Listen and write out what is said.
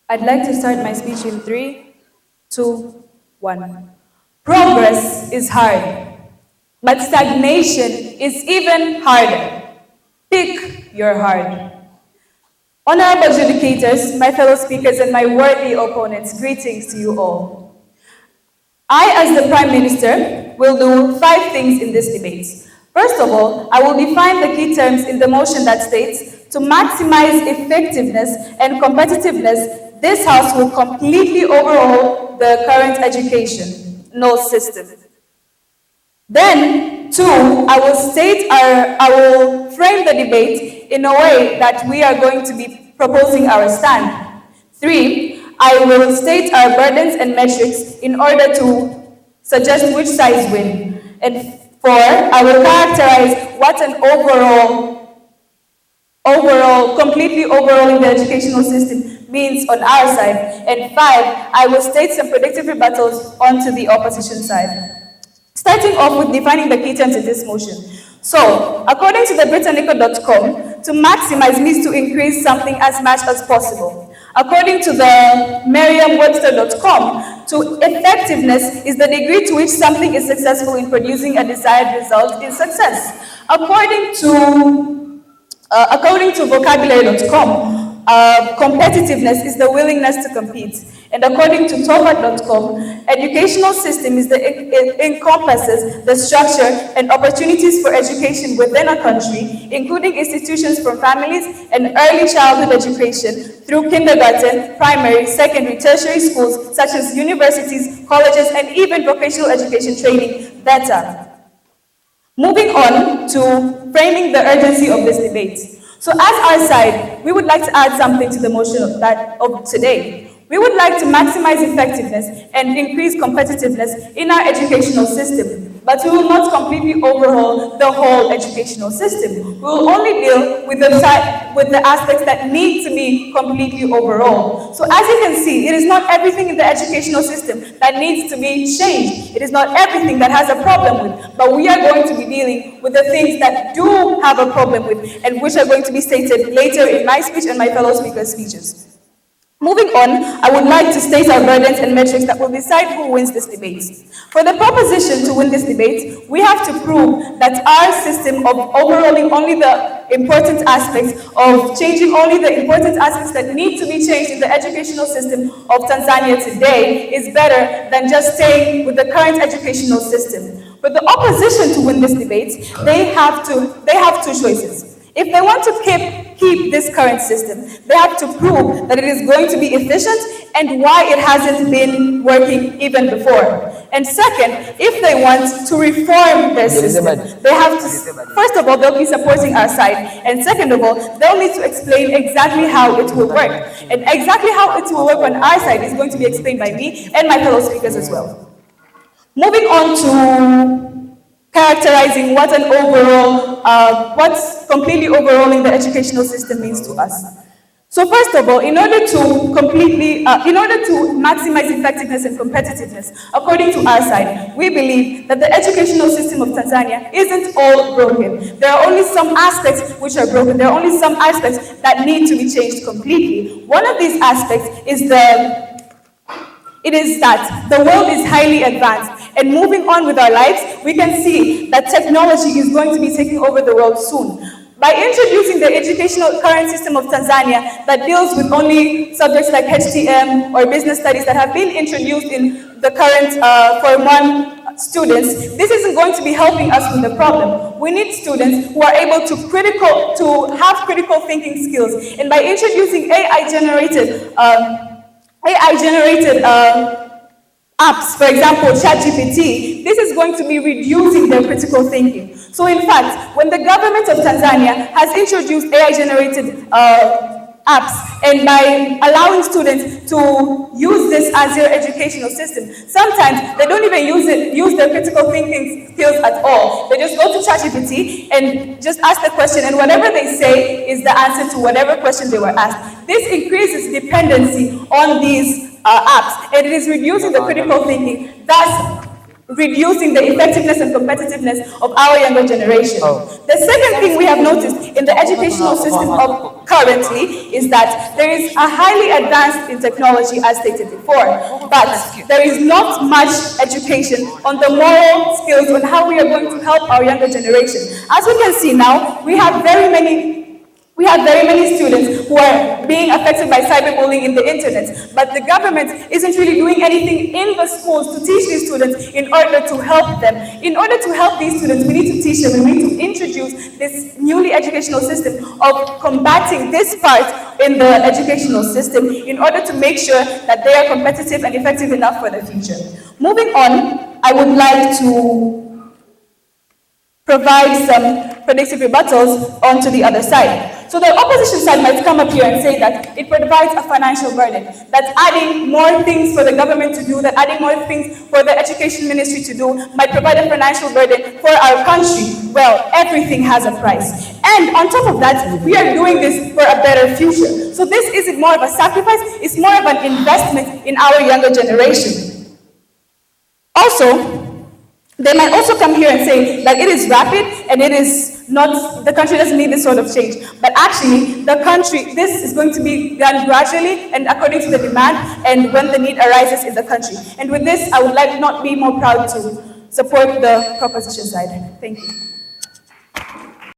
I'd like to start my speech in three, two, one. Progress is hard, but stagnation is even harder. Pick your hard. Honorable adjudicators, my fellow speakers, and my worthy opponents, greetings to you all. I, as the Prime Minister, will do 5 things in this debate. First of all, I will define the key terms in the motion that states, to maximize effectiveness and competitiveness, this House will completely overhaul the current education system. Then, 2, I will frame the debate in a way that we are going to be proposing our stand. 3, I will state our burdens and metrics in order to suggest which sides win. And 4, I will characterize what an completely overhauling the educational system means on our side. And 5, I will state some predictive rebuttals onto the opposition side. Starting off with defining the key terms in this motion. So, according to the Britannica.com, to maximize means to increase something as much as possible. According to the Merriam-Webster.com, to effectiveness is the degree to which something is successful in producing a desired result in success. According to Vocabulary.com, competitiveness is the willingness to compete. And according to Toppat.com, educational system encompasses the structure and opportunities for education within a country, including institutions from families and early childhood education through kindergarten, primary, secondary, tertiary schools, such as universities, colleges, and even vocational education training, VETA. Moving on to framing the urgency of this debate. So as our side, we would like to add something to the motion of today. We would like to maximize effectiveness and increase competitiveness in our educational system, but we will not completely overhaul the whole educational system. We will only deal with the aspects that need to be completely overhauled. So as you can see, it is not everything in the educational system that needs to be changed. It is not everything that has a problem with, but we are going to be dealing with the things that do have a problem with, and which are going to be stated later in my speech and my fellow speakers' speeches. Moving on, I would like to state our burdens and metrics that will decide who wins this debate. For the proposition to win this debate, we have to prove that our system of overhauling only the important aspects, of changing only the important aspects that need to be changed in the educational system of Tanzania today is better than just staying with the current educational system. For the opposition to win this debate, they have two choices. If they want to keep this current system, they have to prove that it is going to be efficient and why it hasn't been working even before. And second, if they want to reform their system, they have to, first of all, they'll be supporting our side. And second of all, they'll need to explain exactly how it will work. And exactly how it will work on our side is going to be explained by me and my fellow speakers as well. Moving on to characterizing what what's completely overhauling the educational system means to us. So first of all, in order to maximize effectiveness and competitiveness, according to our side, we believe that the educational system of Tanzania isn't all broken. There are only some aspects which are broken. There are only some aspects that need to be changed completely. One of these aspects is that the world is highly advanced, and moving on with our lives, we can see that technology is going to be taking over the world soon. By introducing the educational current system of Tanzania that deals with only subjects like HTM or business studies that have been introduced in the current Form 1 students, this isn't going to be helping us with the problem. We need students who are able to have critical thinking skills, and by introducing AI-generated apps, for example, ChatGPT, this is going to be reducing their critical thinking. So in fact, when the government of Tanzania has introduced AI-generated apps, and by allowing students to use this as their educational system, sometimes they don't even use their critical thinking skills at all. They just go to ChatGPT and just ask the question, and whatever they say is the answer to whatever question they were asked. This increases dependency on these apps, and it is reducing the critical thinking, thus reducing the effectiveness and competitiveness of our younger generation. The second thing we have noticed in the educational system of currently is that there is a highly advanced in technology, as stated before, but there is not much education on the moral skills on how we are going to help our younger generation. As we can see now, we have very many students who are being affected by cyberbullying in the internet, but the government isn't really doing anything in the schools to teach these students in order to help them. In order to help these students, we need to teach them, we need to introduce this newly educational system of combating this part in the educational system in order to make sure that they are competitive and effective enough for the future. Moving on, I would like to provide some predictive rebuttals onto the other side. So the opposition side might come up here and say that it provides a financial burden, that adding more things for the government to do, that adding more things for the education ministry to do might provide a financial burden for our country. Well, everything has a price. And on top of that, we are doing this for a better future. So this isn't more of a sacrifice, it's more of an investment in our younger generation. Also, they might also come here and say that it is rapid and it is not, the country doesn't need this sort of change. But actually, the country, this is going to be done gradually and according to the demand and when the need arises in the country. And with this, I would like not be more proud to support the proposition side. Thank you.